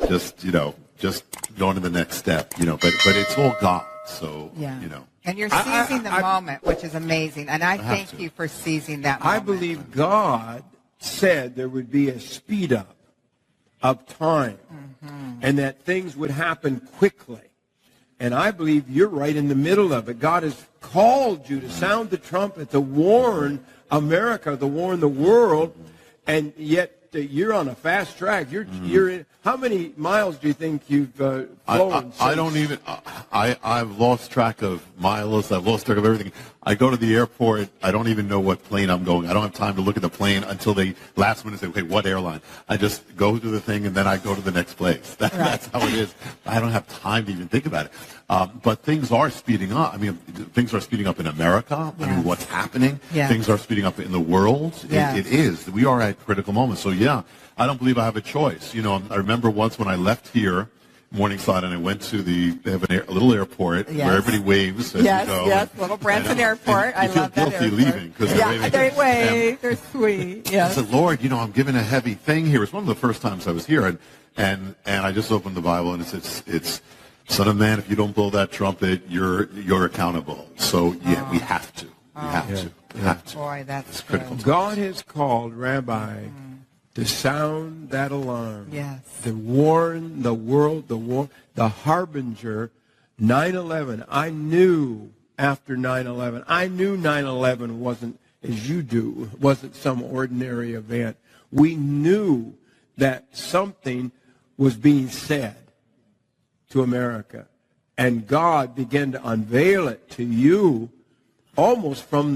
just going to the next step, but it's all God. So, And you're seizing the moment, which is amazing. And I thank you for seizing that moment. I believe God said there would be a speed up of time and that things would happen quickly. And I believe you're right in the middle of it. God has called you to sound the trumpet, to warn America, to warn the world, and yet you're on a fast track. You're in. How many miles do you think you've flown? I don't even. I've lost track of miles. I've lost track of everything. I go to the airport. I don't even know what plane I'm going. I don't have time to look at the plane until they last minute say, "Okay, what airline?" I just go to the thing and then I go to the next place. That's how it is. I don't have time to even think about it. But things are speeding up. I mean, things are speeding up in America. I mean, what's happening? Things are speeding up in the world. It is. We are at critical moments. So I don't believe I have a choice. I remember once when I left here, Morningside, and I went to they have a little airport where everybody waves as you go. Yes, little Branson Airport. I love that airport. You feel guilty leaving because they're waving. They wave. They're sweet. Yes. I said, Lord, I'm given a heavy thing here. It's one of the first times I was here, and I just opened the Bible, and it's Son of Man, if you don't blow that trumpet, you're accountable. So we have to. We have to. Boy, that's critical. God has called Rabbi to sound that alarm. Yes. To warn the world, the harbinger. 9/11. I knew after 9/11. I knew 9/11 wasn't, as you do, wasn't some ordinary event. We knew that something was being said to America. And God began to unveil it to you almost from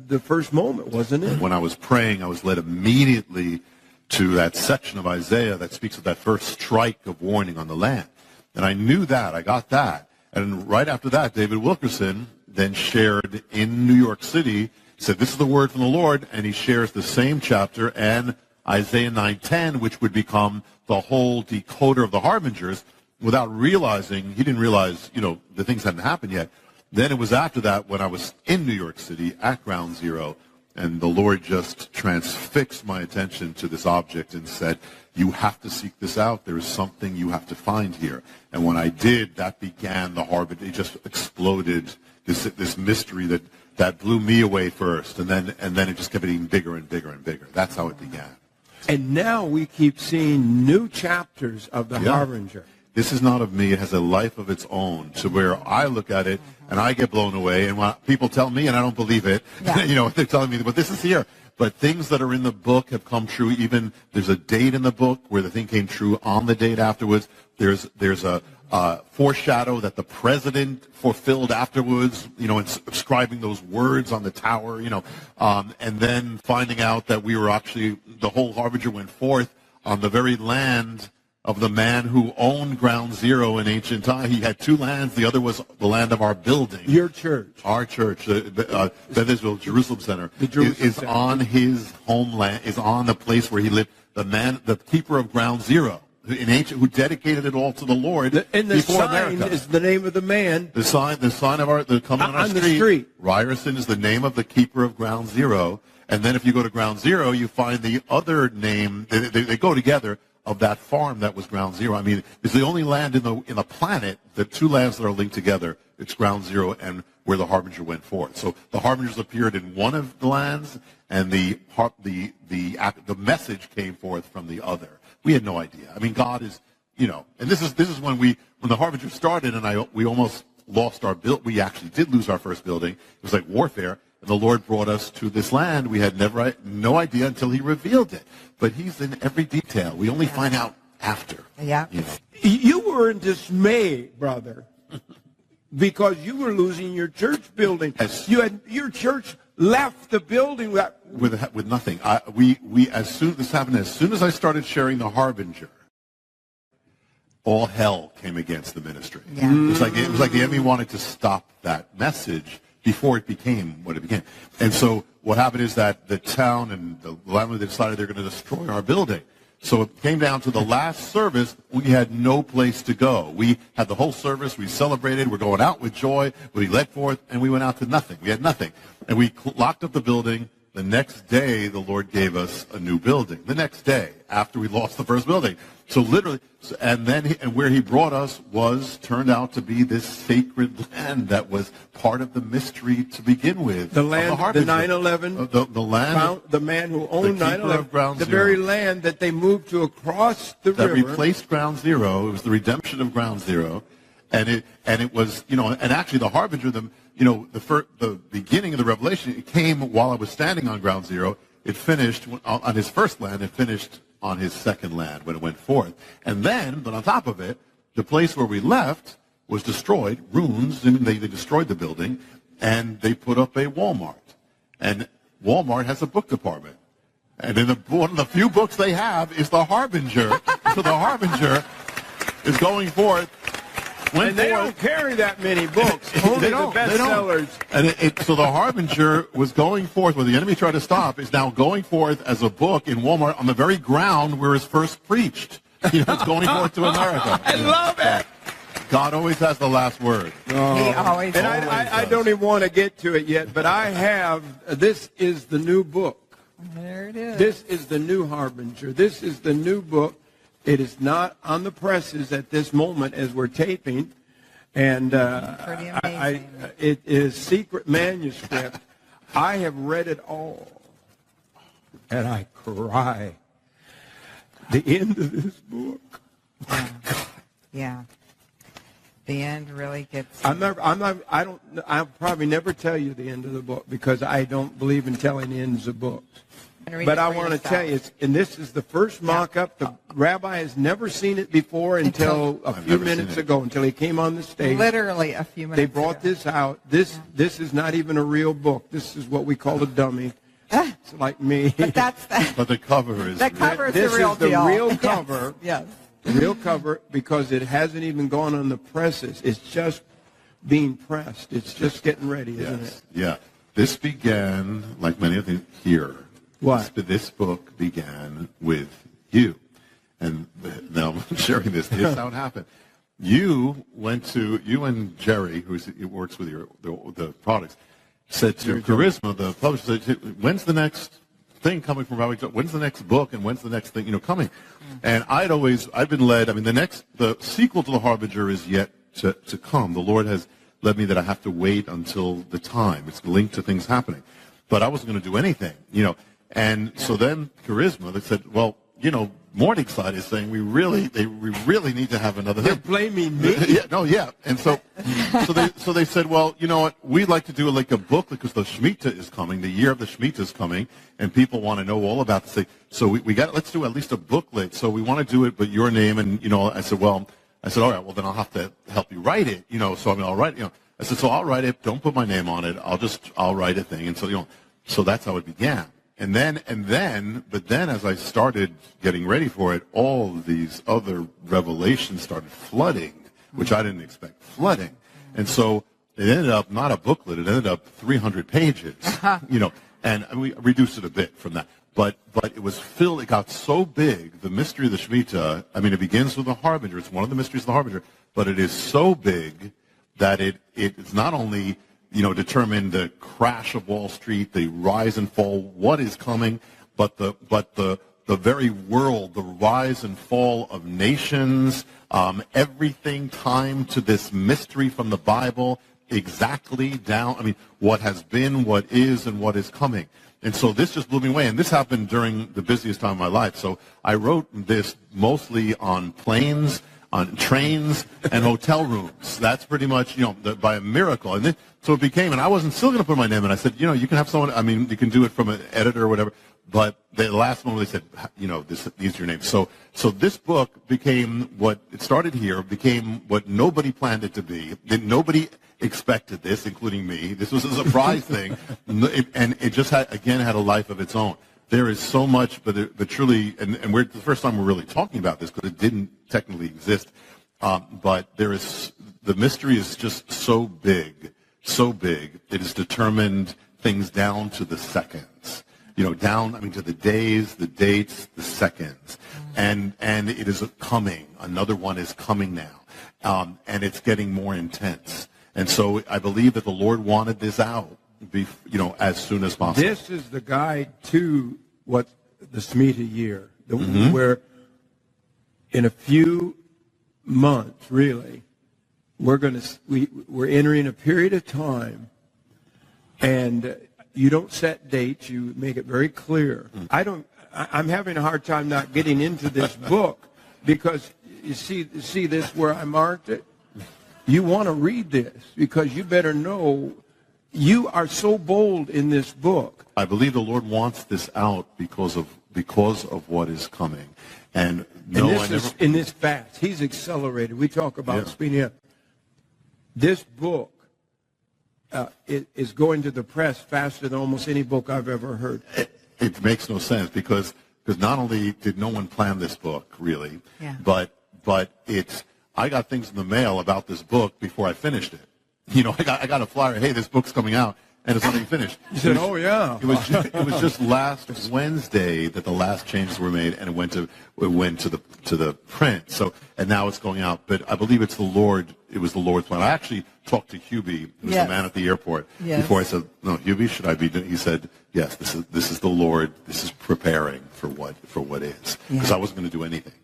the first moment, wasn't it? When I was praying, I was led immediately to that section of Isaiah that speaks of that first strike of warning on the land. And I knew that. I got that. And right after that, David Wilkerson then shared in New York City, said, this is the word from the Lord, and he shares the same chapter and Isaiah 9:10, which would become the whole decoder of the harbingers, without realizing, he didn't realize, the things hadn't happened yet. Then it was after that when I was in New York City at Ground Zero, and the Lord just transfixed my attention to this object and said, you have to seek this out. There is something you have to find here. And when I did, that began the harbinger. It just exploded, this mystery that blew me away first. And then it just kept getting bigger and bigger and bigger. That's how it began. And now we keep seeing new chapters of the harbinger. This is not of me. It has a life of its own, to where I look at it and I get blown away. And when people tell me and I don't believe it, they're telling me, but this is here. But things that are in the book have come true. Even there's a date in the book where the thing came true on the date afterwards. There's a foreshadow that the president fulfilled afterwards, inscribing those words on the tower, and then finding out that we were actually, the whole harbinger went forth on the very land of the man who owned Ground Zero in ancient time. He had two lands. The other was the land of our building. Your church. Our church, Beth Israel Jerusalem Center, is on his homeland, is on the place where he lived. The keeper of Ground Zero, who dedicated it all to the Lord. And the before sign America. is the name of the man. The sign of the coming on our street. The street. Ryerson is the name of the keeper of Ground Zero. And then if you go to Ground Zero, you find the other name. They go together. Of that farm that was Ground Zero. I mean, it's the only land in the planet, the two lands that are linked together. It's Ground Zero and where the harbinger went forth. So the harbingers appeared in one of the lands, and the message came forth from the other. We had no idea. I mean, God is, and this is when the harbinger started, and we almost lost our build. We actually did lose our first building. It was like warfare. And the Lord brought us to this land. We had no idea until he revealed it. But he's in every detail. We only find out after. Yeah. You were in dismay, brother, because you were losing your church building. You had your church left the building with nothing. As soon as I started sharing the harbinger, all hell came against the ministry. Yeah. It was like the enemy wanted to stop that message before it became what it became. And so what happened is that the town and the landlord decided they're going to destroy our building. So it came down to the last service. We had no place to go. We had the whole service. We celebrated. We're going out with joy. We led forth, and we went out to nothing. We had nothing. And we locked up the building, The next day, the Lord gave us a new building. The next day, after we lost the first building. So literally, and where he brought us turned out to be this sacred land that was part of the mystery to begin with. The land, the 9/11, the land, the man who owned the 9/11, the very land that they moved to across the river. That replaced Ground Zero. It was the redemption of Ground Zero. And it was, and actually the harbinger, the beginning of the revelation, it came while I was standing on Ground Zero. It finished on his first land. It finished on his second land when it went forth. And then, but on top of it, the place where we left was destroyed, ruins. They destroyed the building, and they put up a Walmart. And Walmart has a book department. And one of the few books they have is The Harbinger. So The Harbinger is going forth. And they don't carry that many books. Only the bestsellers. And so The Harbinger was going forth, where the enemy tried to stop, is now going forth as a book in Walmart on the very ground where it's first preached. It's going forth to America. I love it. God always has the last word. Oh. He always And I don't even want to get to it yet, but I have, this is the new book. There it is. This is the new Harbinger. This is the new book. It is not on the presses at this moment as we're taping, and pretty amazing. It is secret manuscript. I have read it all, and I cry. The end of this book. Yeah. The end really gets. I'll probably never tell you the end of the book because I don't believe in telling ends of books. But I want to tell you, and this is the first mock-up. The rabbi has never seen it before until a few minutes ago, until he came on the stage. Literally a few minutes They brought this out. This is not even a real book. This is what we call a dummy. It's like me. But But the cover is. The cover is this the real is the deal. real cover. Yes. The real cover, because it hasn't even gone on the presses. It's just being pressed. It's just getting ready, isn't it? Yeah. This began, like many of them here. What? This book began with you. And now I'm sharing this. This is how it happened. You and Jerry, who works with the products, said to Charisma, the publisher, said, when's the next thing coming from Rabbi Joe? When's the next book and when's the next thing, coming? And I've been led, the sequel to The Harbinger is yet to come. The Lord has led me that I have to wait until the time. It's linked to things happening. But I wasn't going to do anything, And so then Charisma, they said, well, Morningside is saying we really need to have another They're thing. blaming me. Yeah. And so they said, well, you know what? We'd like to do like a book because the Shemitah is coming, the year of the Shemitah is coming, and people want to know all about this thing. So let's do at least a booklet. So we want to do it, but your name and I said, all right, well then I'll have to help you write it, So I'll write it, I said, so I'll write it. Don't put my name on it. I'll write a thing, and so that's how it began. But then as I started getting ready for it, all these other revelations started flooding, which I didn't expect, flooding. And so it ended up not a booklet, it ended up 300 pages, and we reduced it a bit from that. But it was filled, it got so big, the mystery of the Shemitah, it begins with the Harbinger, it's one of the mysteries of the Harbinger, but it is so big that it's not only determine the crash of Wall Street, the rise and fall, what is coming, but the very world, the rise and fall of nations, everything timed to this mystery from the Bible, exactly down, what has been, what is, and what is coming. And so this just blew me away, and this happened during the busiest time of my life. So I wrote this mostly on planes, on trains and hotel rooms. That's pretty much, by a miracle. And then, so it became, and I wasn't still going to put my name in. I said, you can have someone, you can do it from an editor or whatever. But the last moment they said, these are your names. So this book became what, it started here, became what nobody planned it to be. Nobody expected this, including me. This was a surprise thing. And it just had a life of its own. There is so much, but truly, and we're the first time we're really talking about this because it didn't technically exist. But the mystery is just so big. It has determined things down to the seconds. Down, to the days, the dates, the seconds, and it is coming. Another one is coming now, and it's getting more intense. And so I believe that the Lord wanted this out. as soon as possible. This is the guide to what the Shemitah year, where in a few months, really, we're entering a period of time, and you don't set dates. You make it very clear. I'm having a hard time not getting into this book because you see this where I marked it. You want to read this because you better know. You are so bold in this book. I believe the Lord wants this out because of what is coming. And in this fast, He's accelerated. We talk about speeding up. This book is going to the press faster than almost any book I've ever heard. It makes no sense because not only did no one plan this book really, but I got things in the mail about this book before I finished it. I got a flyer. Hey, this book's coming out, and it's not even finished. You said, "Oh yeah." It was just last Wednesday that the last changes were made, and it went to the print. So, and now it's going out. But I believe it's the Lord. It was the Lord's plan. I actually talked to Hubie, who was the man at the airport, before I said, "No, Hubie, should I be doing?" He said, "Yes, this is the Lord. This is preparing for what is." Because I wasn't going to do anything,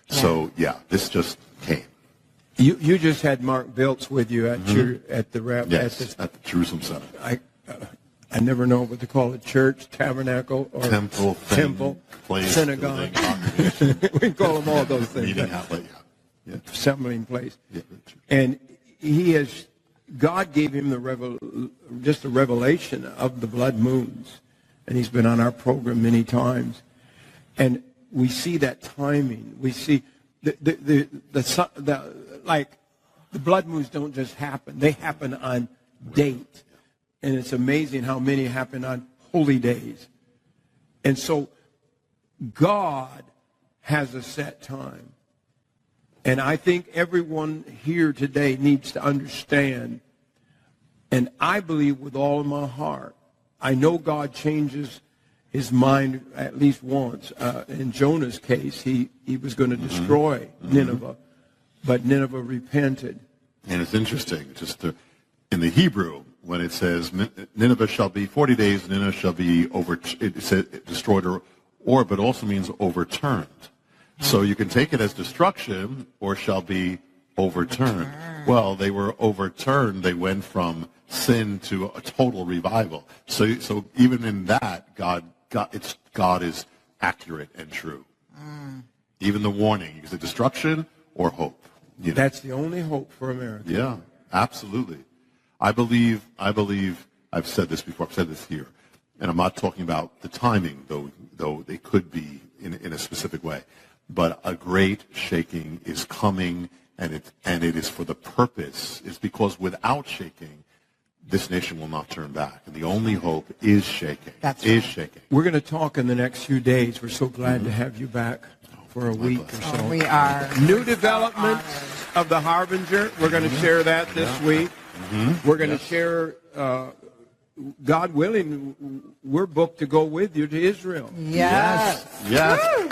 So this just came. You just had Mark Biltz with you at at the Jerusalem Center. I never know what to call it: church, tabernacle, or temple, place, synagogue. We can call them all those things. Meeting outlet, assembling place. And God gave him just a revelation of the blood moons, and he's been on our program many times, and we see that timing. We see the blood moons don't just happen. They happen on date. And it's amazing how many happen on holy days. And so God has a set time. And I think everyone here today needs to understand, and I believe with all of my heart, I know God changes his mind at least once. In Jonah's case, he was going to destroy Nineveh. But Nineveh repented. And it's interesting, in the Hebrew, when it says Nineveh shall be 40 days, Nineveh shall be destroyed, but also means overturned. So you can take it as destruction or shall be overturned. Well, they were overturned. They went from sin to a total revival. So even in that, God is accurate and true. Even the warning, is it destruction or hope? That's the only hope for America. Yeah, absolutely. I believe I've said this before, I've said this here, and I'm not talking about the timing, though they could be in a specific way. But a great shaking is coming, and it is for the purpose. It's because without shaking, this nation will not turn back. And the only hope is shaking. Shaking. We're going to talk in the next few days. We're so glad to have you back for a week or so. We are. New developments of the Harbinger. We're going to share that this week. We're going to share, God willing, we're booked to go with you to Israel. Yes. Woo!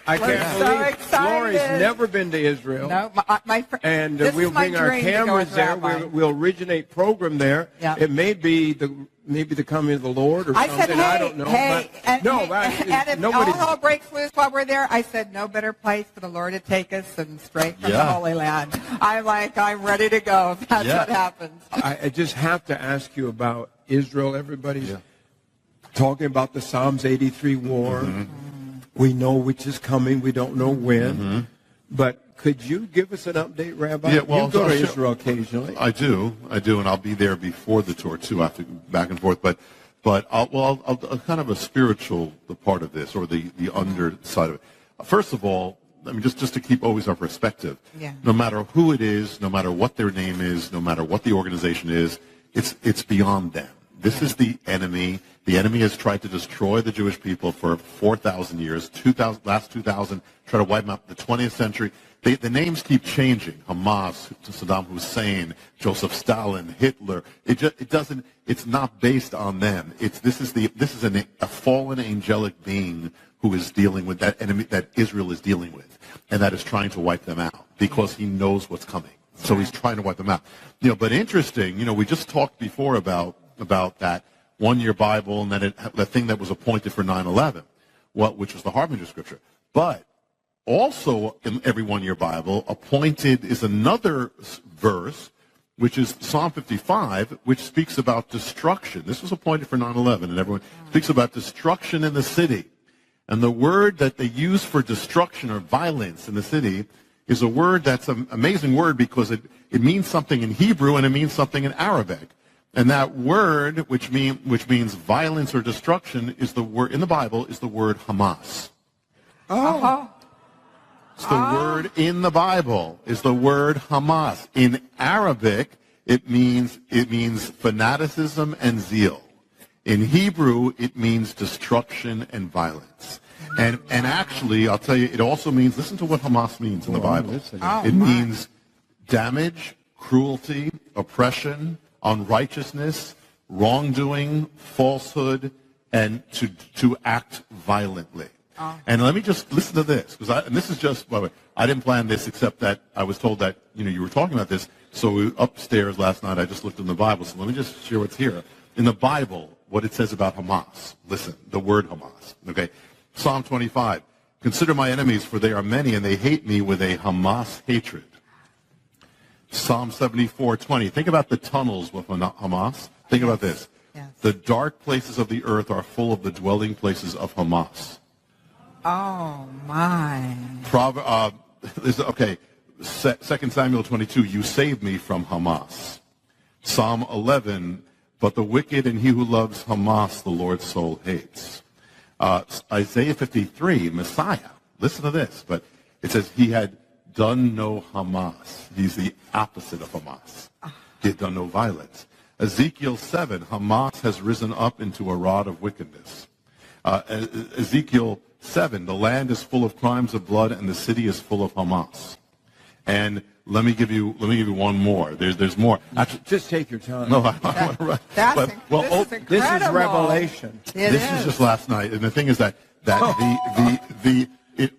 I can't believe Lori's never been to Israel. No, my friend. And we'll bring our cameras there. We'll originate program there. Yep. It may be the coming of the Lord or something. Said, I don't know. And if nobody. all hell breaks loose while we're there, I said, no better place for the Lord to take us than straight from the Holy Land. I'm ready to go if that's what happens. I just have to ask you about Israel. Everybody's talking about the Psalms 83 war. We know which is coming. We don't know when. But could you give us an update, Rabbi? Yeah, well, you go to Israel occasionally. I do, and I'll be there before the tour too. I have to go back and forth, but I'll kind of a spiritual part of this, or the underside of it. First of all, I mean, just to keep always our perspective. No matter who it is, no matter what their name is, no matter what the organization is, it's beyond them. This is the enemy. The enemy has tried to destroy the Jewish people for 4,000 years, last 2,000, try to wipe them out. The 20th century, the names keep changing. Hamas, Saddam Hussein, Joseph Stalin, Hitler. It's not based on them. This is a fallen angelic being who is dealing with that enemy that Israel is dealing with, and that is trying to wipe them out because he knows what's coming. So he's trying to wipe them out. But interesting, we just talked before about that one-year Bible and then the thing that was appointed for 9/11, which was the Harbinger scripture. But also in every one-year Bible, appointed is another verse, which is Psalm 55, which speaks about destruction. This was appointed for 9/11, and everyone speaks about destruction in the city. And the word that they use for destruction or violence in the city is a word that's an amazing word because it means something in Hebrew and it means something in Arabic. And that word, which means violence or destruction, is the word in the Bible is the word Hamas. Oh. It's the word in the Bible is the word Hamas. In Arabic, it means fanaticism and zeal. In Hebrew, it means destruction and violence. And actually, I'll tell you, it also means, listen to what Hamas means in the Bible. It means damage, cruelty, oppression, unrighteousness, wrongdoing, falsehood, and to act violently. And let me just listen to this, and this is just, by the way, I didn't plan this except that I was told that, you were talking about this. So upstairs last night, I just looked in the Bible. So let me just share what's here. In the Bible, what it says about Hamas. Listen, the word Hamas. Okay. Psalm 25. Consider my enemies, for they are many, and they hate me with a Hamas hatred. Psalm 74:20. Think about the tunnels with Hamas. Think about this. Yes. The dark places of the earth are full of the dwelling places of Hamas. Oh, my. 2 Samuel 22. You saved me from Hamas. Psalm 11. But the wicked and he who loves Hamas, the Lord's soul hates. Isaiah 53, Messiah. Listen to this. But it says he had done no Hamas. He's the opposite of Hamas. He had done no violence. Ezekiel 7, Hamas has risen up into a rod of wickedness. Ezekiel 7, the land is full of crimes of blood and the city is full of Hamas. And let me give you one more. There's more. Actually, just take your time. No, I want to. This is incredible. This is Revelation. This is just last night, and the thing is that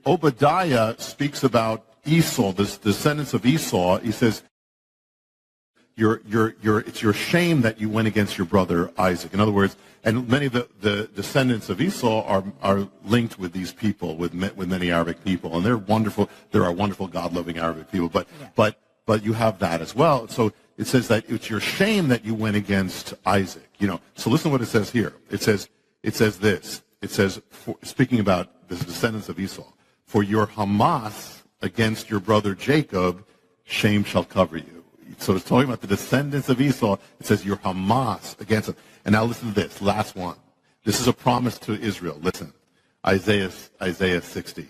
Obadiah speaks about Esau, the descendants of Esau. He says, it's your shame that you went against your brother Isaac. In other words, and many of the descendants of Esau are linked with these people, with many Arabic people, and they're wonderful. There are wonderful, God-loving Arabic people, but you have that as well. So it says that it's your shame that you went against Isaac. So listen to what it says here. It says this. It says, speaking about the descendants of Esau, for your Hamas against your brother Jacob, shame shall cover you. So it's talking about the descendants of Esau. It says your Hamas against them. And now listen to this, last one. This is a promise to Israel. Listen, Isaiah 60.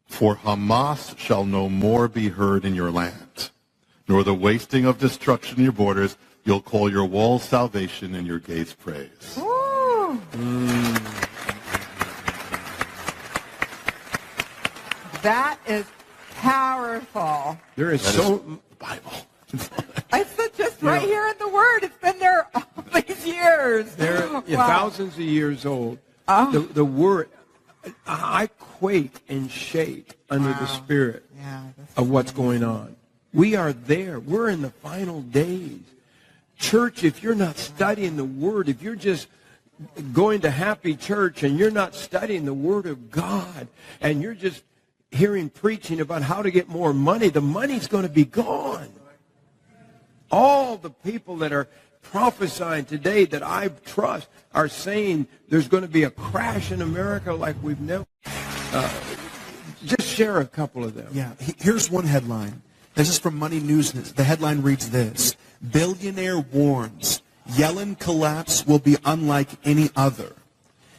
For Hamas shall no more be heard in your land, nor the wasting of destruction in your borders. You'll call your walls salvation and your gates praise. That is powerful. There is Bible. It's just right here in the Word. It's been there all these years. They're thousands of years old. The Word, I quake and shake under the Spirit of what's going on. We are there. We're in the final days. Church, if you're not studying the Word, if you're just going to happy church and you're not studying the Word of God and you're just hearing preaching about how to get more money, the money's going to be gone. All the people that are prophesying today that I trust are saying there's going to be a crash in America like we've never. Just share a couple of them. Yeah, here's one headline. This is from Money News. The headline reads this: Billionaire warns Yellen collapse will be unlike any other.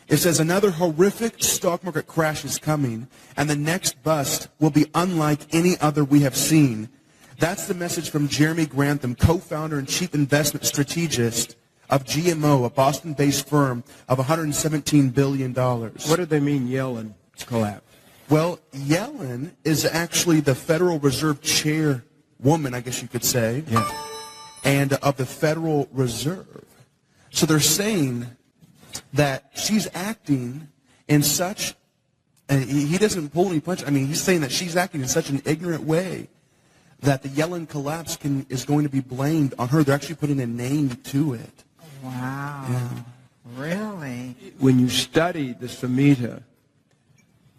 It says another horrific stock market crash is coming, and the next bust will be unlike any other we have seen. That's the message from Jeremy Grantham, co-founder and chief investment strategist of GMO, a Boston-based firm of $117 billion. What do they mean, Yellen collapse? Well, Yellen is actually the Federal Reserve chairwoman, I guess you could say, and of the Federal Reserve. So they're saying that she's acting in such, and he doesn't pull any punches. I mean, he's saying that she's acting in such an ignorant way that the Yellen collapse is going to be blamed on her. They're actually putting a name to it. Wow. Yeah. Really? When you study the Shemitah,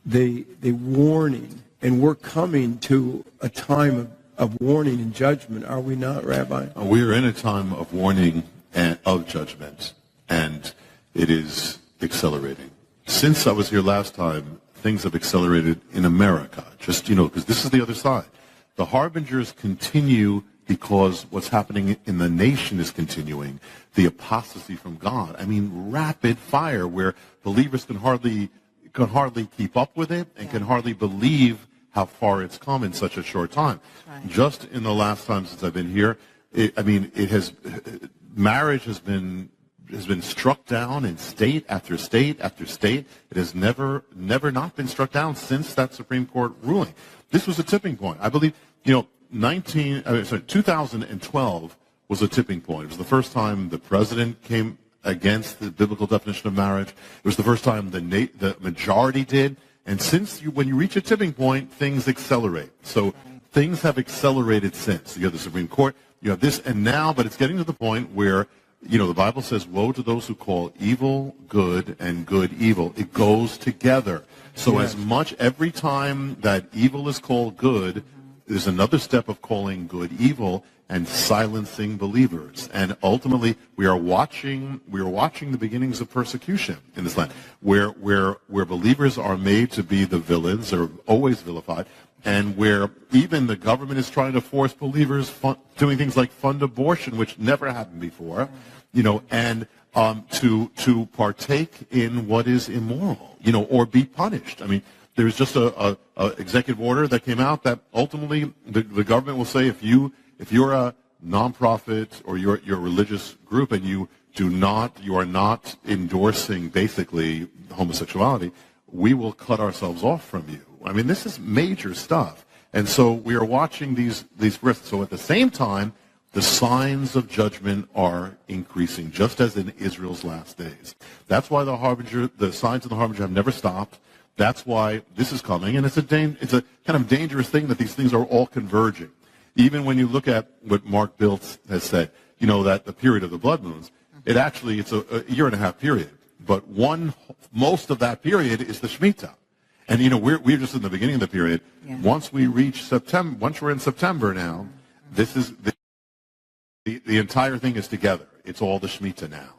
the warning, and we're coming to a time of warning and judgment, are we not, Rabbi? We are in a time of warning and of judgment, and it is accelerating. Since I was here last time, things have accelerated in America, just, because this is the other side. The harbingers continue because what's happening in the nation is continuing. The apostasy from God. I mean, rapid fire where believers can hardly keep up with it and can hardly believe how far it's come in such a short time. Right. Just in the last time since I've been here, marriage has been struck down in state after state after state. It has never not been struck down since that Supreme Court ruling. This was a tipping point. I believe, 2012 was a tipping point. It was the first time the president came against the biblical definition of marriage. It was the first time the majority did. And when you reach a tipping point, things accelerate. So things have accelerated since. You have the Supreme Court, you have this, and now, but it's getting to the point where, the Bible says, woe to those who call evil good and good evil. It goes together. So as much every time that evil is called good, there's another step of calling good evil and silencing believers. And ultimately, we are watching the beginnings of persecution in this land, where believers are made to be the villains, they're always vilified, and where even the government is trying to force believers doing things like fund abortion, which never happened before, and to partake in what is immoral, or be punished. I mean, there's just a executive order that came out that ultimately the government will say if you're a nonprofit or you're a religious group and you are not endorsing basically homosexuality, we will cut ourselves off from you. I mean, this is major stuff. And so we are watching these risks. So at the same time, the signs of judgment are increasing, just as in Israel's last days. That's why the signs of the harbinger have never stopped. That's why this is coming, and it's a kind of dangerous thing that these things are all converging. Even when you look at what Mark Biltz has said, that the period of the blood moons, it's a year and a half period, but most of that period is the Shemitah. And we're just in the beginning of the period. Yeah. Once we reach September, once we're in September now, this is the entire thing is together. It's all the Shemitah now.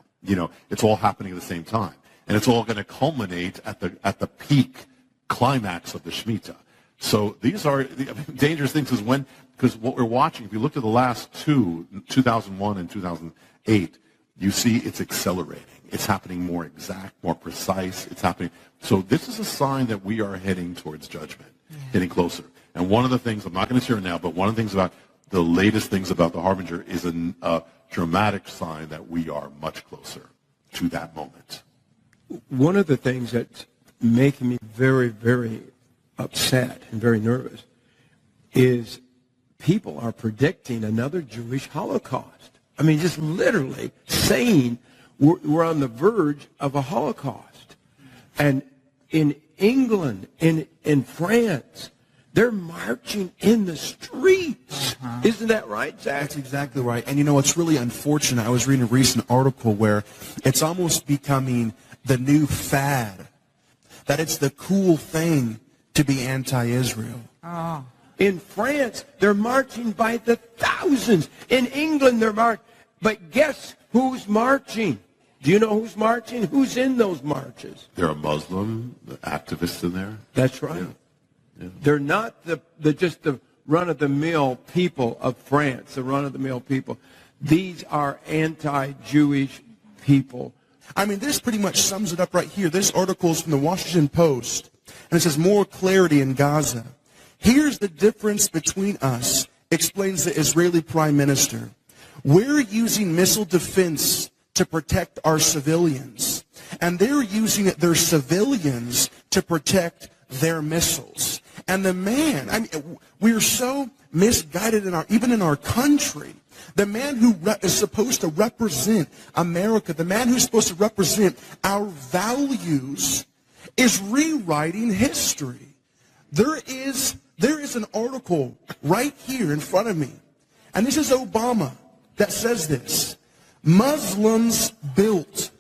It's all happening at the same time. And it's all going to culminate at the peak climax of the Shemitah. So these are dangerous things because what we're watching, if you look at the last 2001 and 2008, you see it's accelerating. It's happening more exact, more precise. It's happening. So this is a sign that we are heading towards judgment, getting closer. And one of the things, I'm not going to share now, but one of the things about the latest things about the harbinger is a dramatic sign that we are much closer to that moment. One of the things that's making me very, very upset and very nervous is people are predicting another Jewish Holocaust. I mean, just literally saying we're on the verge of a Holocaust. And in England, in France, they're marching in the streets. Isn't that right, Zach? That's exactly right. And it's really unfortunate. I was reading a recent article where it's almost becoming the new fad, that it's the cool thing to be anti-Israel. Oh. In France, they're marching by the thousands. In England, they're marching. But guess who's marching? Do you know who's marching? Who's in those marches? There are Muslim activists in there. That's right. Yeah. Yeah. They're not just the run-of-the-mill people of France, the run-of-the-mill people. These are anti-Jewish people. I mean, this pretty much sums it up right here. This article is from the Washington Post, and it says, more clarity in Gaza. Here's the difference between us, explains the Israeli prime minister. We're using missile defense to protect our civilians, and they're using their civilians to protect their missiles. And the man, we're so misguided even in our country. The man who is supposed to represent America, the man who's supposed to represent our values, is rewriting history. There is an article right here in front of me, and this is Obama that says this. Muslims built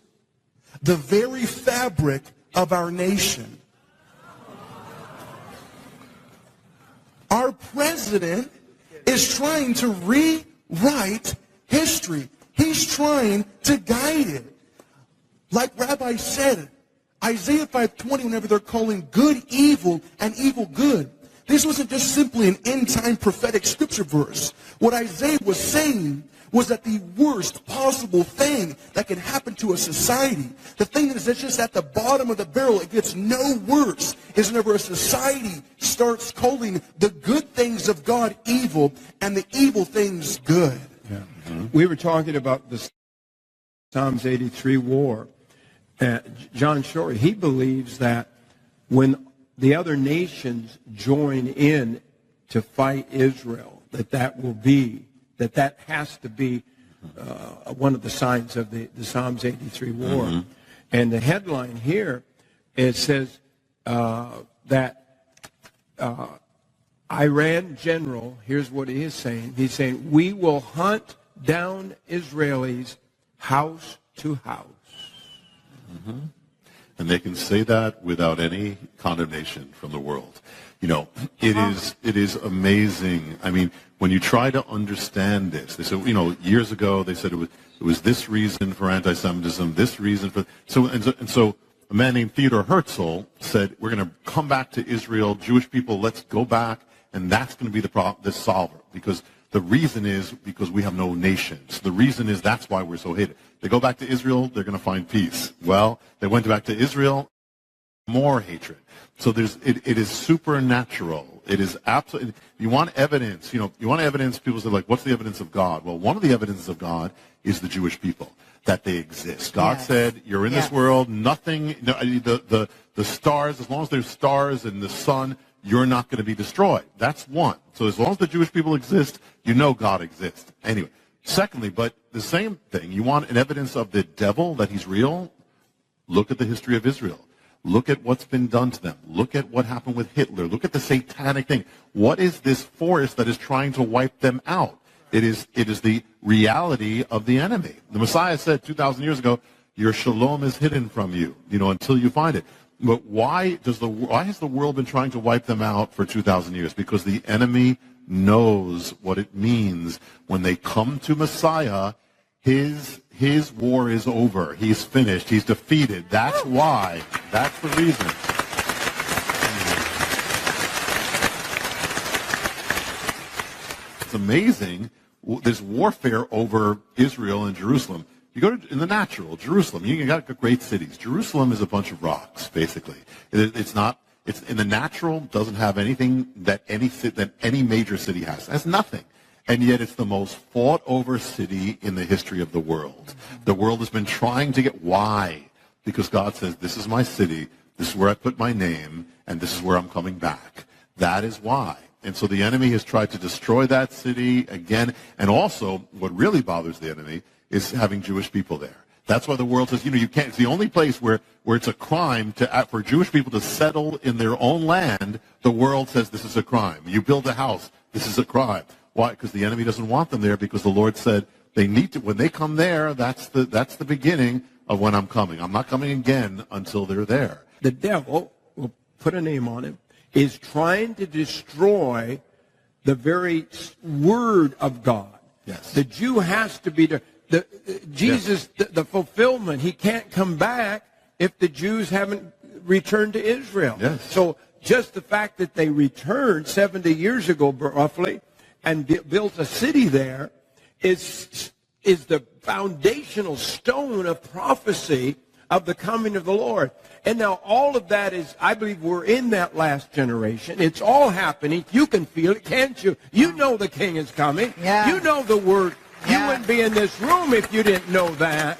the very fabric of our nation. Our president is trying to rewrite history. He's trying to guide it. Like Rabbi said, Isaiah 5:20, whenever they're calling good evil and evil good, this wasn't just simply an end-time prophetic scripture verse. What Isaiah was saying was that the worst possible thing that can happen to a society, the thing that is just at the bottom of the barrel, it gets no worse, is whenever a society starts calling the good things of God evil and the evil things good. Yeah. Mm-hmm. We were talking about the Psalms 83 war. John Shorey, he believes that when the other nations join in to fight Israel, that has to be one of the signs of the Psalms 83 war. Mm-hmm. And the headline here, it says that Iran general, here's what he is saying. He's saying, we will hunt down Israelis house to house. Mm-hmm. And they can say that without any condemnation from the world. You know, it is amazing. I mean, when you try to understand this, they said, you know, years ago they said it was this reason for anti-Semitism, this reason for so a man named Theodor Herzl said, we're going to come back to Israel, Jewish people, let's go back, and that's going to be the solver, because the reason is because we have no nations. The reason is that's why we're so hated. They go back to Israel, they're going to find peace. Well, they went back to Israel, more hatred. So it is supernatural. It is absolutely, you want evidence, people say, like, what's the evidence of God? Well, one of the evidences of God is the Jewish people, that they exist. God said, you're in this world, nothing, the stars, as long as there's stars and the sun, you're not going to be destroyed. That's one. So as long as the Jewish people exist, you know God exists. Anyway, secondly, but the same thing, you want an evidence of the devil, that he's real? Look at the history of Israel. Look at what's been done to them. Look at what happened with Hitler. Look at the satanic thing. What is this force that is trying to wipe them out? It is the reality of the enemy. The Messiah said 2,000 years ago, your shalom is hidden from you, until you find it. But why has the world been trying to wipe them out for 2,000 years? Because the enemy knows what it means when they come to Messiah. His war is over. He's finished. He's defeated. That's why. That's the reason. It's amazing, this warfare over Israel and Jerusalem. You go to, in the natural, Jerusalem, you got great cities. Jerusalem is a bunch of rocks, basically. It's in the natural, doesn't have anything that any major city has. It has nothing. And yet it's the most fought over city in the history of the world. The world has been trying to get, why? Because God says, this is my city, this is where I put my name, and this is where I'm coming back. That is why. And so the enemy has tried to destroy that city again. And also, what really bothers the enemy is having Jewish people there. That's why the world says, you can't, it's the only place where it's a crime for Jewish people to settle in their own land. The world says this is a crime. You build a house, this is a crime. Why? Because the enemy doesn't want them there, because the Lord said they need to, when they come there, that's the beginning of when I'm coming. I'm not coming again until they're there. The devil, we'll put a name on him, is trying to destroy the very word of God. Yes. The Jew has to be Jesus, yes. the fulfillment. He can't come back if the Jews haven't returned to Israel. Yes. So just the fact that they returned 70 years ago, roughly, and built a city there is the foundational stone of prophecy of the coming of the Lord. And now all of that is, I believe we're in that last generation. It's all happening. You can feel it, can't you? You know the King is coming. Yeah. You know the word. Yeah. You wouldn't be in this room if you didn't know that.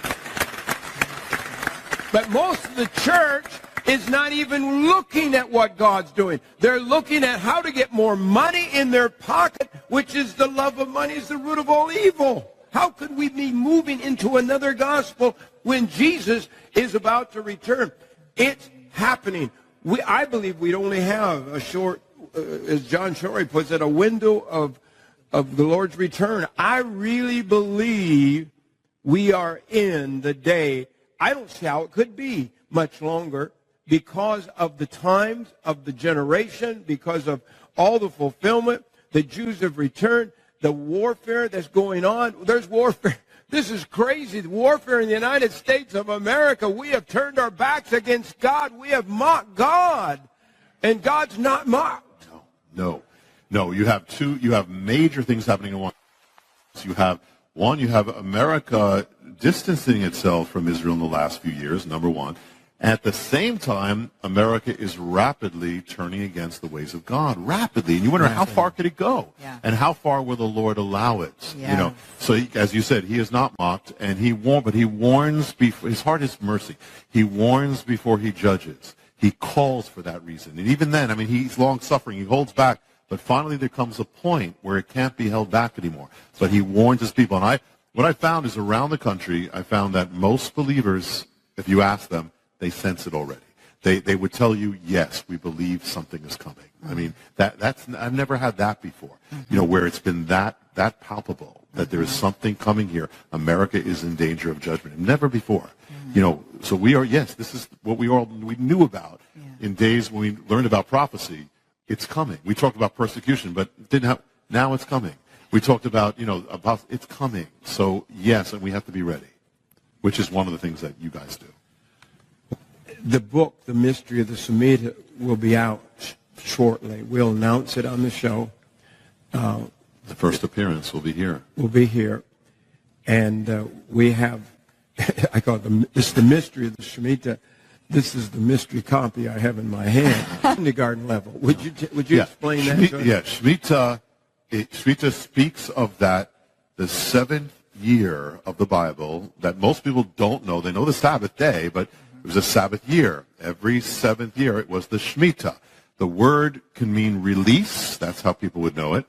But most of the church is not even looking at what God's doing. They're looking at how to get more money in their pocket, which is the love of money is the root of all evil. How could we be moving into another gospel when Jesus is about to return? It's happening. I believe we only have a short, as John Shorey puts it, a window of the Lord's return. I really believe We are in the day. I don't see how it could be much longer because of the times, of the generation, because of all the fulfillment. The Jews have returned. The warfare that's going on. There's warfare. This is crazy. The warfare in the United States of America. We have turned our backs against God. We have mocked God. And God's not mocked. No. You have major things happening at once. You have America distancing itself from Israel in the last few years, number one. At the same time, America is rapidly turning against the ways of God. Rapidly. And you wonder, how far could it go? Yeah. And how far will the Lord allow it? Yeah. So as you said, he is not mocked, and he warns before, his heart is mercy. He warns before he judges. He calls for that reason. And even then, he's long-suffering. He holds back. But finally there comes a point where it can't be held back anymore. But he warns his people. And what I found is around the country, I found that most believers, if you ask them, they sense it already. They would tell you, yes, we believe something is coming. That's I've never had that before. Where it's been that palpable that there is something coming here. America is in danger of judgment. Never before. So we are, yes, this is what we knew about in days when we learned about prophecy. It's coming. We talked about persecution, but now it's coming. We talked about, it's coming. So yes, and we have to be ready, which is one of the things that you guys do. The book, The Mystery of the Shemitah, will be out shortly. We'll announce it on the show. The first appearance will be here. We'll be here. And we have, I call it it's the Mystery of the Shemitah. This is the mystery copy I have in my hand, kindergarten level. Would you explain that? Shemitah speaks of that, the seventh year of the Bible that most people don't know. They know the Sabbath day, but it was a Sabbath year. Every seventh year it was the Shemitah. The word can mean release. That's how people would know it.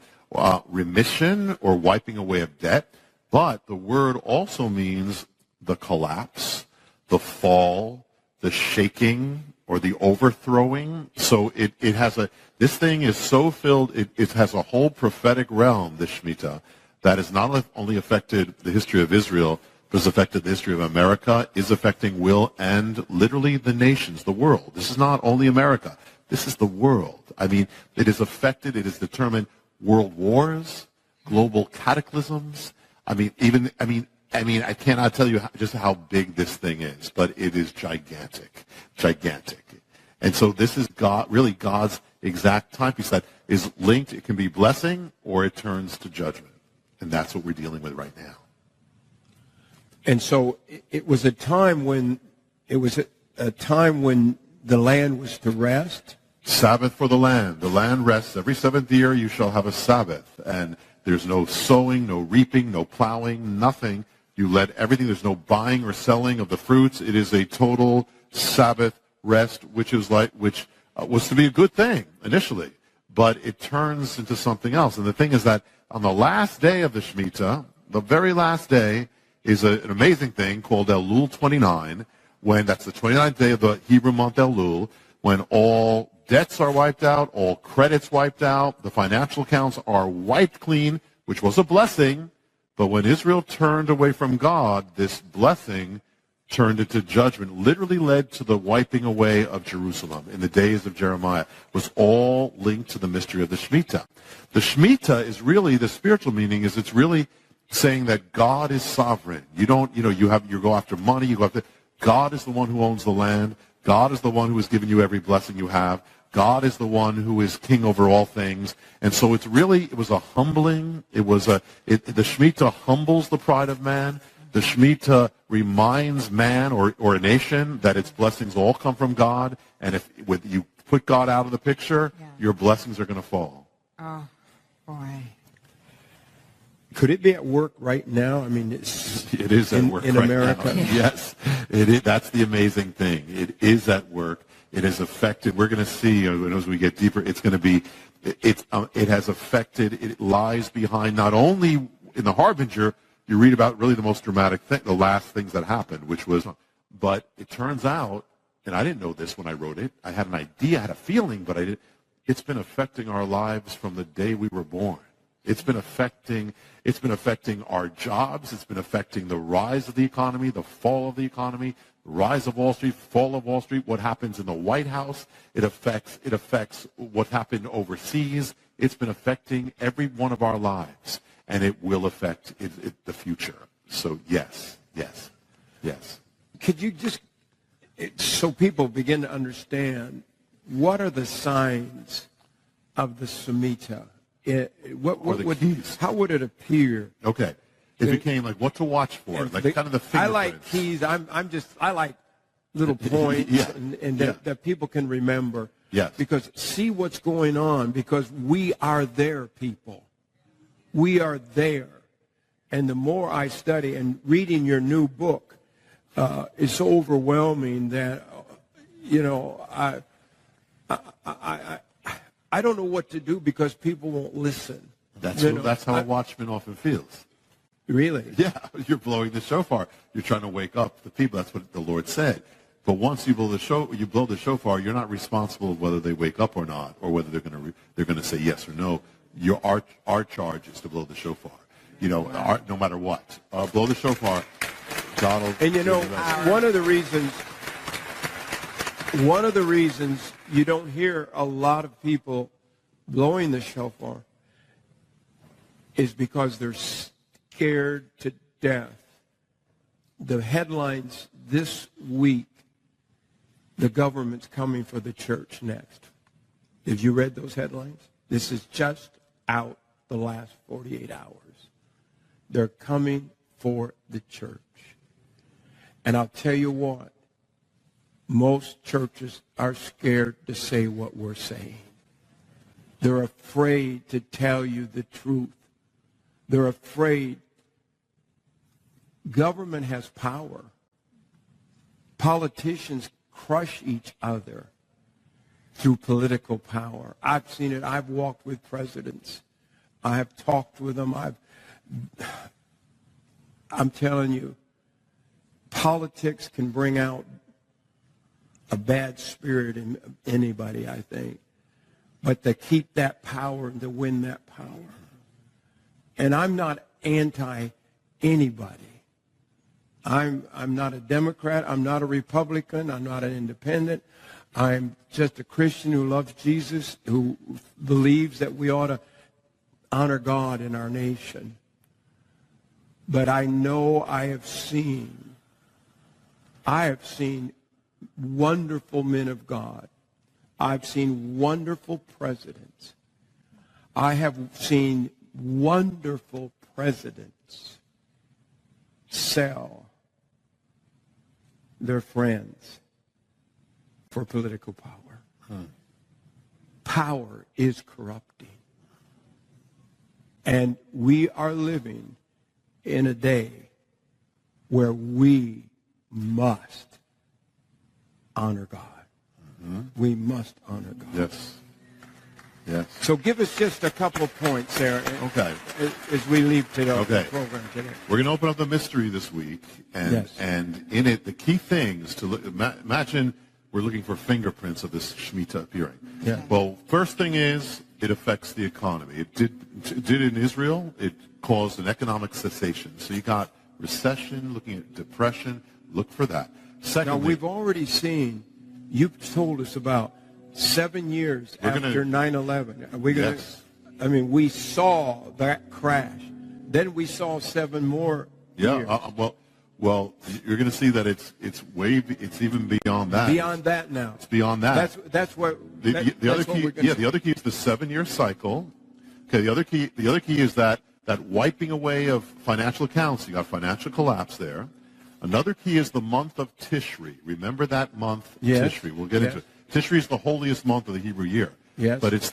Remission or wiping away of debt. But the word also means the collapse, the fall, the shaking, or the overthrowing. So it has this thing is so filled, it has a whole prophetic realm, the Shemitah, that has not only affected the history of Israel, but has affected the history of America, is affecting and literally the nations, the world. This is not only America. This is the world. It has affected, it has determined world wars, global cataclysms. I cannot tell you just how big this thing is, but it is gigantic. And so this is really God's exact timepiece that is linked. It can be blessing or it turns to judgment. And that's what we're dealing with right now. And so it was a time when the land was to rest. Sabbath for the land. The land rests. Every seventh year you shall have a Sabbath. And there's no sowing, no reaping, no plowing, nothing. You let everything, there's no buying or selling of the fruits. It is a total Sabbath rest, which was to be a good thing initially, but it turns into something else. And the thing is that on the last day of the Shemitah, the very last day, is an amazing thing called Elul 29, that's the 29th day of the Hebrew month Elul, when all debts are wiped out, all credits wiped out, the financial accounts are wiped clean, which was a blessing. But when Israel turned away from God, this blessing turned into judgment, literally led to the wiping away of Jerusalem in the days of Jeremiah, was all linked to the mystery of the Shemitah. The Shemitah is really, the spiritual meaning is it's really saying that God is sovereign. You go after money, God is the one who owns the land. God is the one who has given you every blessing you have. God is the one who is king over all things. And so it was a humbling. The Shemitah humbles the pride of man. The Shemitah reminds man or a nation that its blessings all come from God. And if you put God out of the picture, your blessings are going to fall. Oh, boy. Could it be at work right now? It is at work in right America. Now. Yes, it is. That's the amazing thing. It is at work. It has affected. We're going to see as we get deeper. It's going to be. It has affected. It lies behind not only in the Harbinger. You read about really the most dramatic thing, the last things that happened, which was. But it turns out, and I didn't know this when I wrote it. I had an idea, I had a feeling, but I didn't. It's been affecting our lives from the day we were born. It's been affecting our jobs. It's been affecting the rise of the economy, the fall of the economy, rise of Wall Street, fall of Wall Street, what happens in the White House. It affects what happened overseas. It's been affecting every one of our lives, and it will affect the future. So yes. Could you just, so people begin to understand, what are the signs of the Shemitah? How would it appear? Okay. It became like what to watch for, like kind of the fingerprints. I like keys. I like little points that people can remember. Yes. Because see what's going on, because we are there, people. We are there. And the more I study, and reading your new book is so overwhelming that, I don't know what to do because people won't listen. That's how a watchman often feels. Really? Yeah, you're blowing the shofar. You're trying to wake up the people. That's what the Lord said. But once you blow the shofar, you're not responsible of whether they wake up or not, or whether they're going to say yes or no. Our charge is to blow the shofar. No matter what, blow the shofar. God will. And one of the reasons you don't hear a lot of people blowing the shofar is because they're scared to death. The headlines this week, the government's coming for the church next. Have you read those headlines? This is just out the last 48 hours. They're coming for the church. And I'll tell you what, most churches are scared to say what we're saying. They're afraid to tell you the truth. They're afraid. Government has power. Politicians crush each other through political power. I've seen it. I've walked with presidents. I have talked with them. I'm telling you, politics can bring out a bad spirit in anybody, I think. But to keep that power and to win that power. And I'm not anti anybody. I'm not a Democrat. I'm not a Republican. I'm not an independent. I'm just a Christian who loves Jesus, who believes that we ought to honor God in our nation. But I know I have seen wonderful men of God. I've seen wonderful presidents. I have seen wonderful presidents sell their friends for political power. Power is corrupting. And we are living in a day where we must honor God. We must honor God. Yes. So give us just a couple of points there. Okay. As we leave today, the program today. We're going to open up the mystery this week, and in it, the key things to look. Imagine we're looking for fingerprints of this Shemitah appearing. Yeah. Well, first thing is it affects the economy. It did in Israel. It caused an economic cessation. So you got recession, looking at depression. Look for that. Secondly, now we've already seen. You've told us about 7 years after 9/11. Yes. I mean, we saw that crash. Then we saw 7 more years. Well, you're going to see that it's even beyond that. Beyond that now. It's beyond that. That's what the other key. The other key is the 7-year cycle. Okay. The other key is that wiping away of financial accounts. You got financial collapse there. Another key is the month of Tishri. Remember that month, Tishri. We'll get into it. Tishri is the holiest month of the Hebrew year. Yes. But it is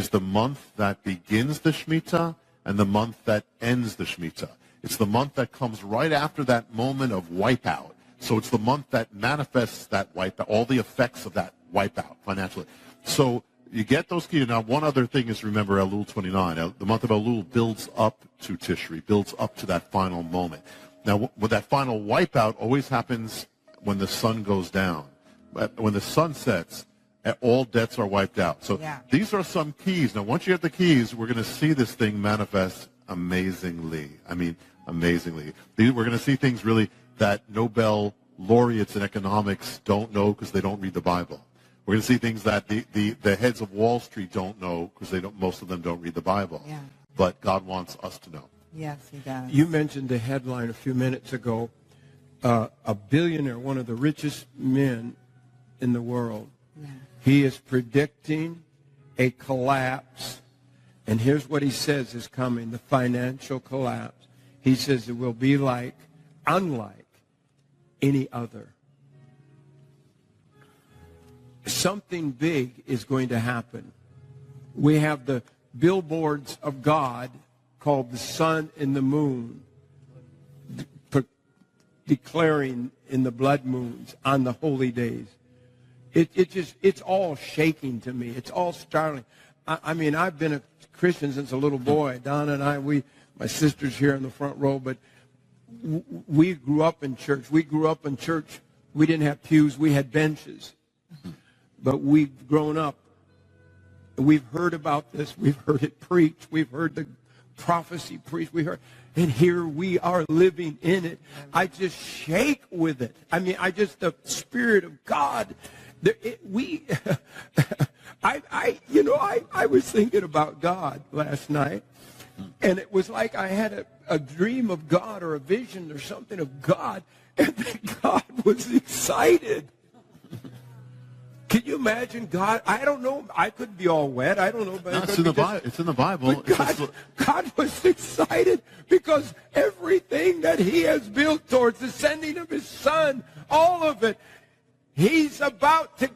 the month that begins the Shemitah and the month that ends the Shemitah. It's the month that comes right after that moment of wipeout. So it's the month that manifests that wipeout, all the effects of that wipeout financially. So you get those keys. Now, one other thing is remember Elul 29. The month of Elul builds up to Tishri, builds up to that final moment. Now, with that final wipeout always happens when the sun goes down. When the sun sets, all debts are wiped out. So Yeah. these are some keys. Now, once you have the keys, we're going to see this thing manifest amazingly. I mean, amazingly. We're going to see things really that Nobel laureates in economics don't know because they don't read the Bible. We're going to see things that the heads of Wall Street don't know because most of them don't read the Bible. Yeah. But God wants us to know. Yes, he does. You mentioned the headline a few minutes ago. A billionaire, one of the richest men in the world, Yeah. he is predicting a collapse. And here's what he says is coming, the financial collapse. He says it will be unlike any other. Something big is going to happen. We have the billboards of God called the sun and the moon, declaring in the blood moons on the holy days. It's all shaking to me. It's all startling. I mean, I've been a Christian since a little boy. Donna and I, my sister's here in the front row, but we grew up in church. We didn't have pews. We had benches. But we've grown up. We've heard about this. We've heard it preached. We've heard the prophecy preached. And here we are living in it. I just shake with it. I mean, the Spirit of God. I was thinking about God last night, and it was like I had a dream of God or a vision or something of God, and that God was excited. Can you imagine God? I don't know. I could be all wet. I don't know. But No, it's in the Bible. It's in the Bible. But God was excited because everything that he has built towards the sending of his son, all of it, he's about to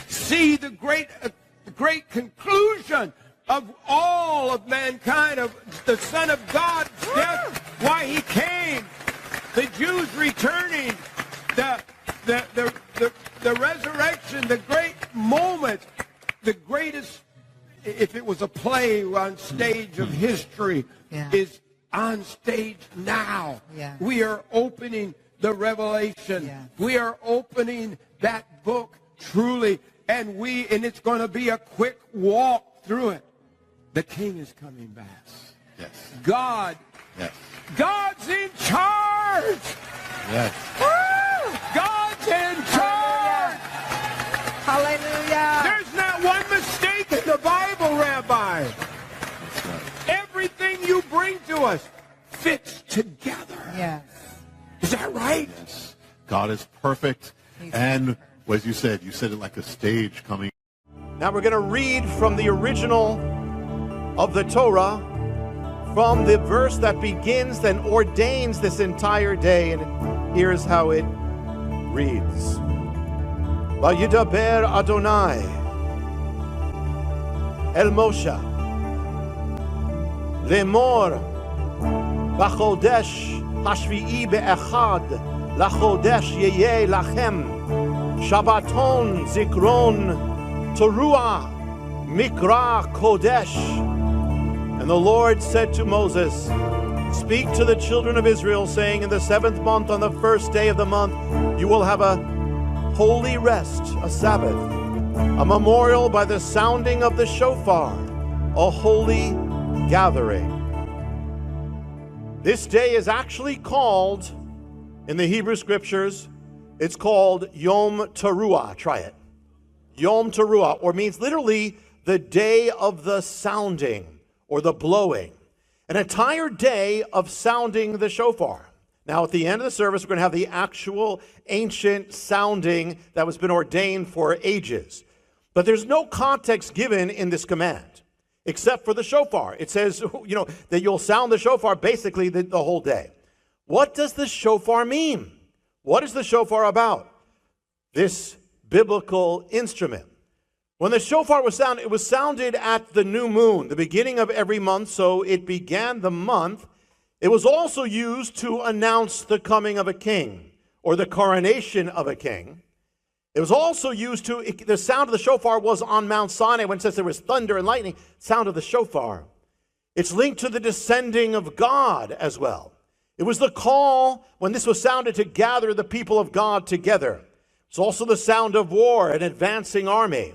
see the great conclusion of all of mankind, of the Son of God's death, why he came, the Jews returning, the resurrection, the great moment, the greatest, if it was a play on stage of history, is on stage now. Yeah. We are opening the revelation. Yeah. We are opening that book truly, and it's going to be a quick walk through it. The King is coming back. Yes. God. Yes. God's in charge. Yes. Woo! God's in charge. Hallelujah. There's not one mistake in the Bible, Rabbi. That's right. Everything you bring to us fits together. Yes. Is that right? Yes. God is perfect. And as you said it like a stage coming. Now we're going to read from the original of the Torah, from the verse that begins and ordains this entire day. And here's how it reads. Vayidaber Adonai El Moshe Lemor Bachodesh Hashvi'i Be'echad Lachodesh Yeye Lachem Shabbaton Zikron Teruah Mikra Kodesh. And the Lord said to Moses, speak to the children of Israel, saying, in the 7th month, on the 1st day of the month, you will have a holy rest, a Sabbath, a memorial by the sounding of the shofar, a holy gathering. This day is actually called, in the Hebrew Scriptures, it's called Yom Teruah. Try it. Yom Teruah, or means literally the day of the sounding, or the blowing. An entire day of sounding the shofar. Now, at the end of the service, we're going to have the actual ancient sounding that has been ordained for ages. But there's no context given in this command, except for the shofar. It says, that you'll sound the shofar basically the whole day. What does the shofar mean? What is the shofar about? This biblical instrument. When the shofar was sounded, it was sounded at the new moon, the beginning of every month, so it began the month. It was also used to announce the coming of a king, or the coronation of a king. It was also used the sound of the shofar was on Mount Sinai, when it says there was thunder and lightning, sound of the shofar. It's linked to the descending of God as well. It was the call, when this was sounded, to gather the people of God together. It's also the sound of war, an advancing army.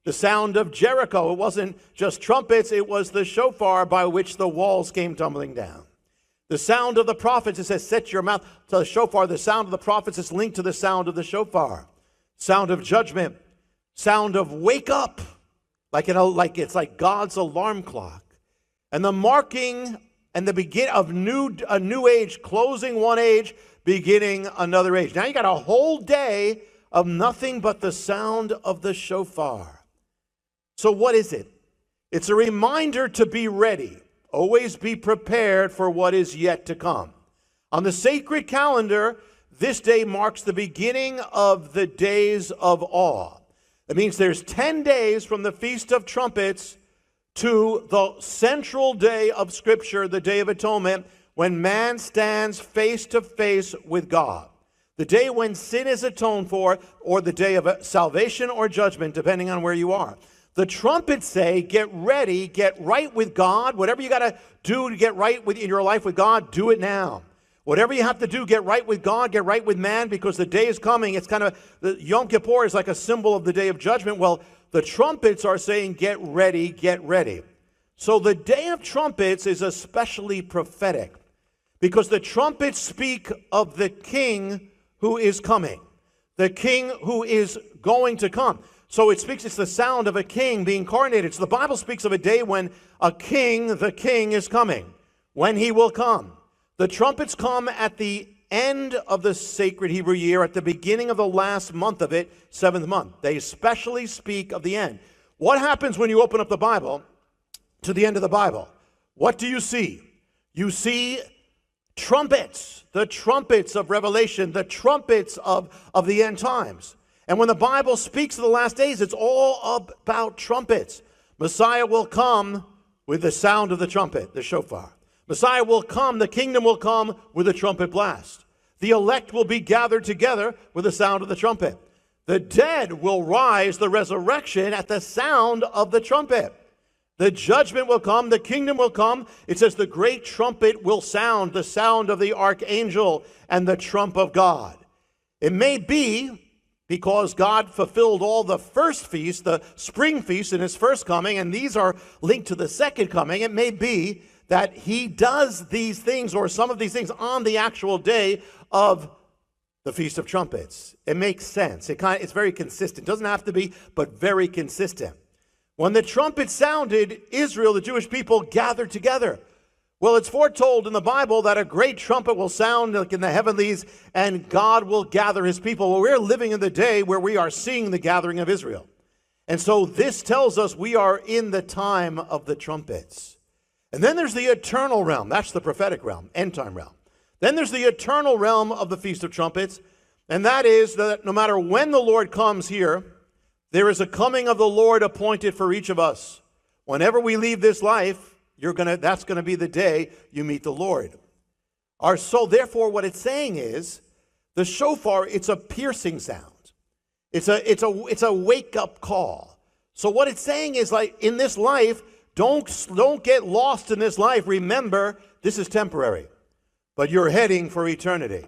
The sound of Jericho. It wasn't just trumpets, it was the shofar by which the walls came tumbling down. The sound of the prophets, it says, set your mouth to the shofar. The sound of the prophets is linked to the sound of the shofar. Sound of judgment. Sound of wake up. It's like God's alarm clock. And the marking and the beginning of a new age, closing one age, beginning another age. Now you got a whole day of nothing but the sound of the shofar. So what is it? It's a reminder to be ready. Always be prepared for what is yet to come. On the sacred calendar, this day marks the beginning of the days of awe. It means there's 10 days from the Feast of Trumpets to the central day of Scripture, the Day of Atonement, when man stands face to face with God. The day when sin is atoned for, or the day of salvation or judgment, depending on where you are. The trumpets say, get ready, get right with God. Whatever you got to do to get right in your life with God, do it now. Whatever you have to do, get right with God, get right with man, because the day is coming. It's kind of, the Yom Kippur is like a symbol of the day of judgment. Well, the trumpets are saying, get ready, get ready. So the day of trumpets is especially prophetic, because the trumpets speak of the king who is coming, the king who is going to come. So it's the sound of a king being coronated. So the Bible speaks of a day when the king is coming, when he will come. The trumpets come at the end of the sacred Hebrew year, at the beginning of the last month of it, 7th month. They especially speak of the end. What happens when you open up the Bible to the end of the Bible? What do you see? You see trumpets, the trumpets of Revelation, the trumpets of the end times. And when the Bible speaks of the last days, it's all about trumpets. Messiah will come with the sound of the trumpet, the shofar. Messiah will come, the kingdom will come with a trumpet blast. The elect will be gathered together with the sound of the trumpet. The dead will rise, the resurrection, at the sound of the trumpet. The judgment will come, the kingdom will come. It says the great trumpet will sound, the sound of the archangel and the trump of God. It may be because God fulfilled all the first feasts, the spring feast in his first coming, and these are linked to the second coming. It may be that he does these things, or some of these things, on the actual day of the Feast of Trumpets. It makes sense. It's very consistent. Doesn't have to be, but very consistent. When the trumpet sounded, Israel, the Jewish people, gathered together. Well, it's foretold in the Bible that a great trumpet will sound like in the heavenlies, and God will gather his people. Well, we're living in the day where we are seeing the gathering of Israel. And so this tells us we are in the time of the trumpets. And then there's the eternal realm. That's the prophetic realm, end time realm. Then there's the eternal realm of the Feast of Trumpets. And that is that no matter when the Lord comes here, there is a coming of the Lord appointed for each of us. Whenever we leave this life, that's going to be the day you meet the Lord. So therefore, what it's saying is, the shofar, it's a piercing sound. It's a wake-up call. So what it's saying is, like, in this life, don't get lost in this life. Remember, this is temporary, but you're heading for eternity.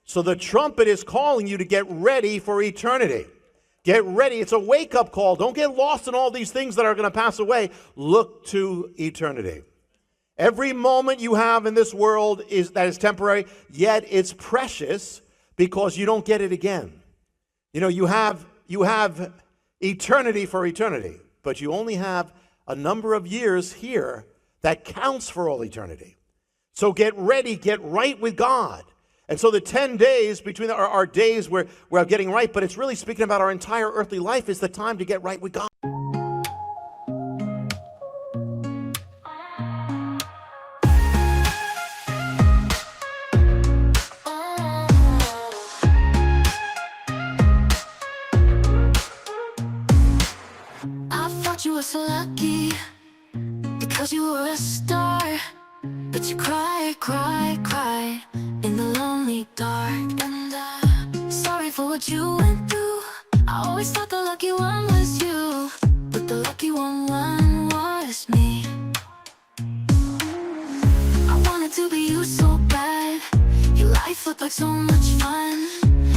So the trumpet is calling you to get ready for eternity. Get ready. It's a wake-up call. Don't get lost in all these things that are going to pass away. Look to eternity. Every moment you have in this world is temporary, yet it's precious because you don't get it again. You know, you have eternity for eternity, but you only have a number of years here that counts for all eternity. So get ready, get right with God. And so the 10 days between our days where we're getting right, but it's really speaking about our entire earthly life, is the time to get right with God. I thought you were so lucky because you were a star, but you cried in the lonely dark. And I'm sorry for what you went through. I always thought the lucky one was you, but the lucky one was me. I wanted to be you so bad. Your life looked like so much fun,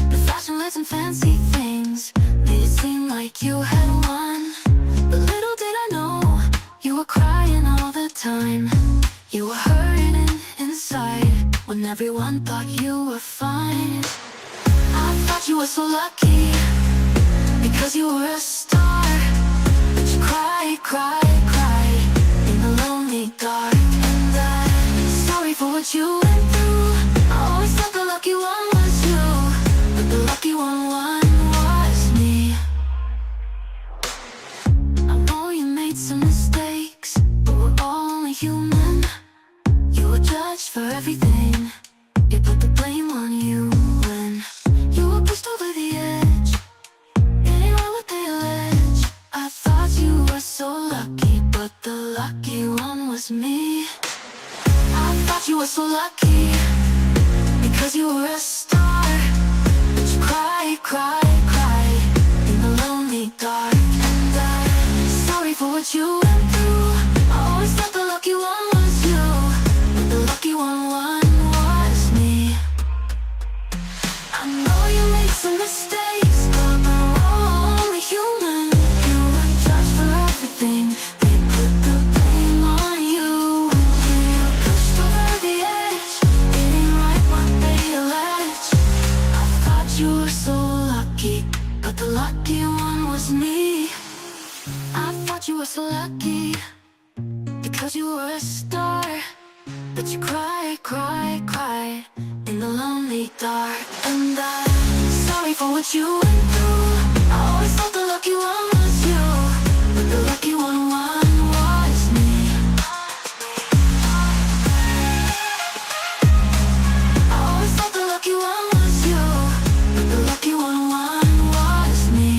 but fashion amulets and fancy things made it seem like you had won. But little did I know, you were crying all the time. You were hurting inside when everyone thought you were fine. I thought you were so lucky because you were a star. But you cried, cried, cried in the lonely dark. And I'm sorry for what you went through. I always thought the lucky one was you, but the lucky one was me. I know you made some mistakes, but we're all only human. You were judged for everything. You put the blame on you when you were pushed over the edge. Anyway, what they allege, I thought you were so lucky, but the lucky one was me. I thought you were so lucky because you were a star. But you cried, cried, cried in the lonely dark. And I'm sorry for what you went through. I always thought the lucky one was you, but the lucky one was me. I know you made some mistakes, but we're all only human. You were judged for everything. They put the blame on you. You were pushed over the edge, getting right what they allege. I thought you were so lucky, but the lucky one was me. I thought you were so lucky because you were a star. But you cried, cried, cried in the lonely dark. And I'm sorry for what you went through. I always thought the lucky one was you, but the lucky one was me. I always thought the lucky one was you, but the lucky one was me.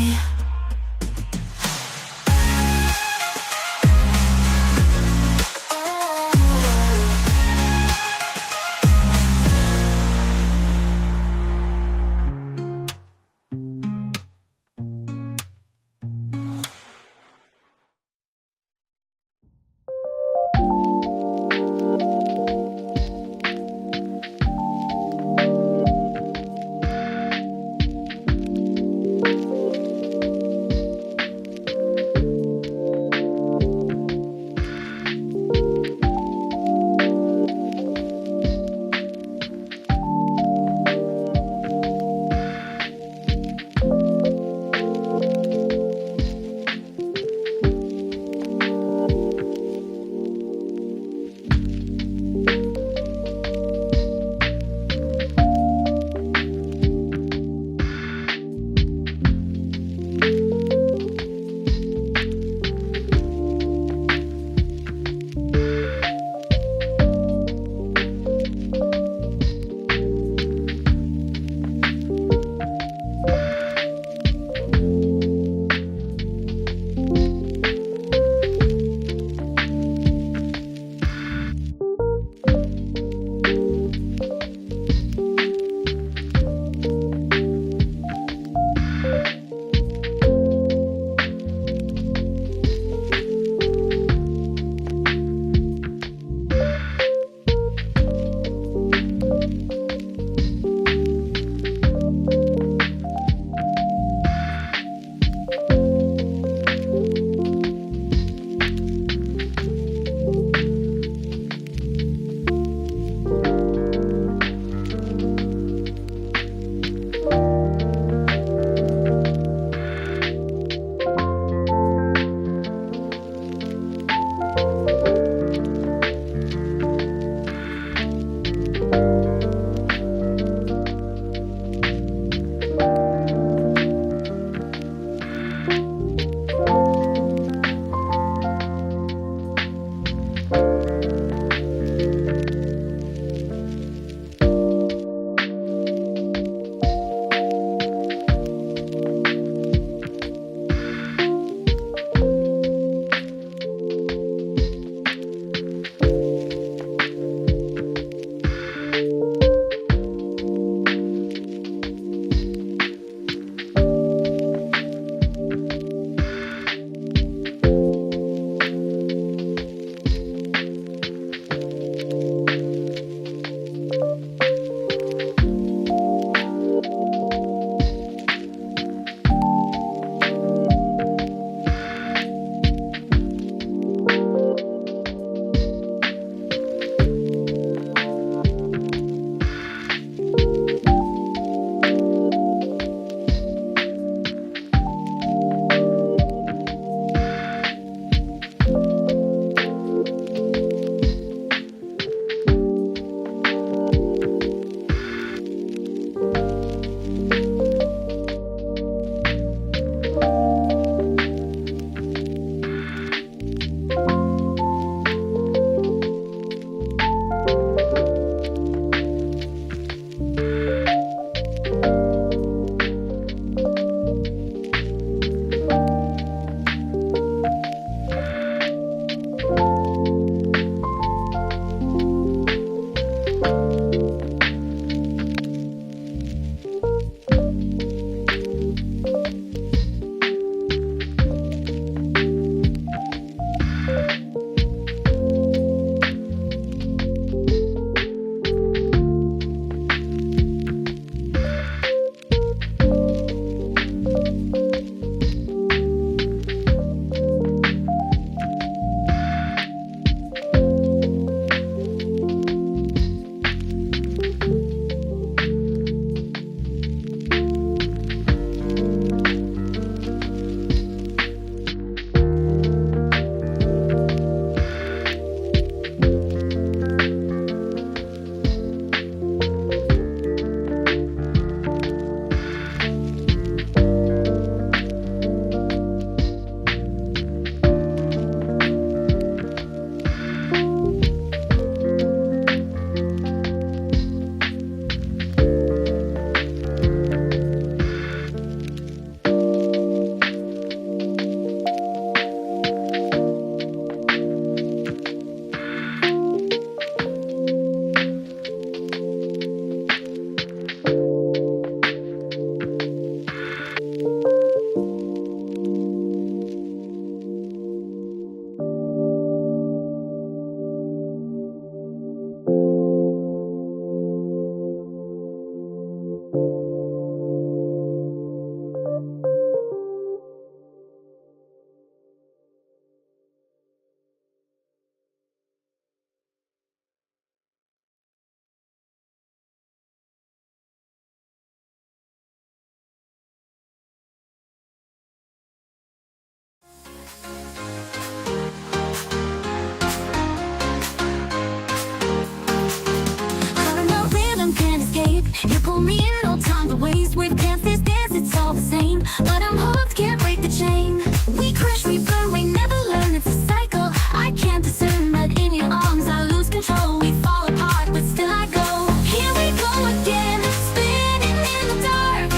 told me in no time to waste. With dance, it's all the same. But I'm hooked, can't break the chain. We crash, we burn, we never learn, it's a cycle. I can't discern, but in your arms I lose control. We fall apart, but still I go. Here we go again, spinning in the dark,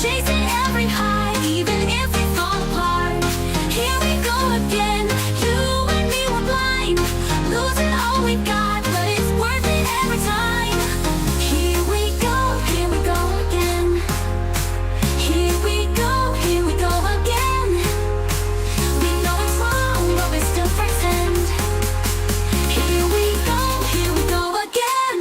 chasing every high, even if we fall apart. Here we go again, you and me were blind, losing all we got, but it's worth it every time. Here we go again. Here we go again. We know it's wrong, but we still pretend. Here we go again.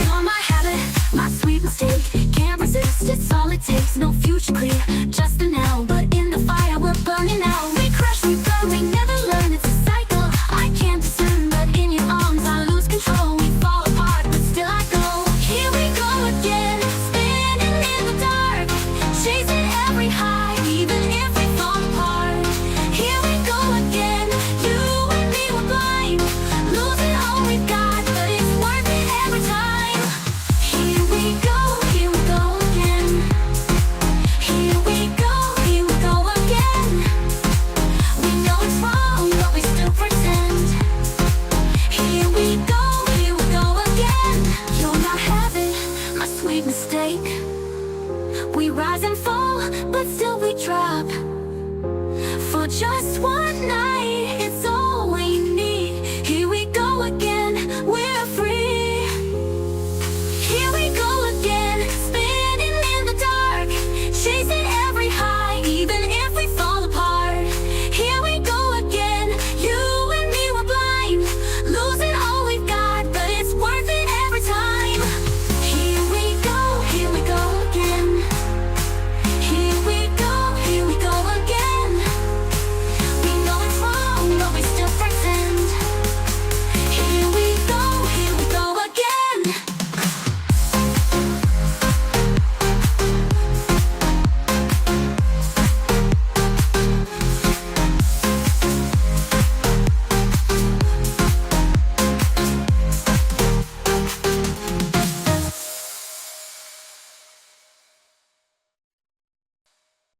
You're my habit, my sweet mistake. Can't resist, it's all it takes. No future clear, just the now. But in the fire, we're burning out. We crash, we burn, we never learn, it's a cycle. I can't discern, but in your arms I lose control. We fall apart, but still I go. Here we go again, spinning in the dark, chasing every high, even if we fall apart. Here we go again, you and me were blind, losing all we've got, but it's worth it every time. Here we go again. Here we go again. We know it's wrong, but we still pretend. Here we go again. You're my habit, my sweet mistake. We rise and fall, but still we drop. For just one night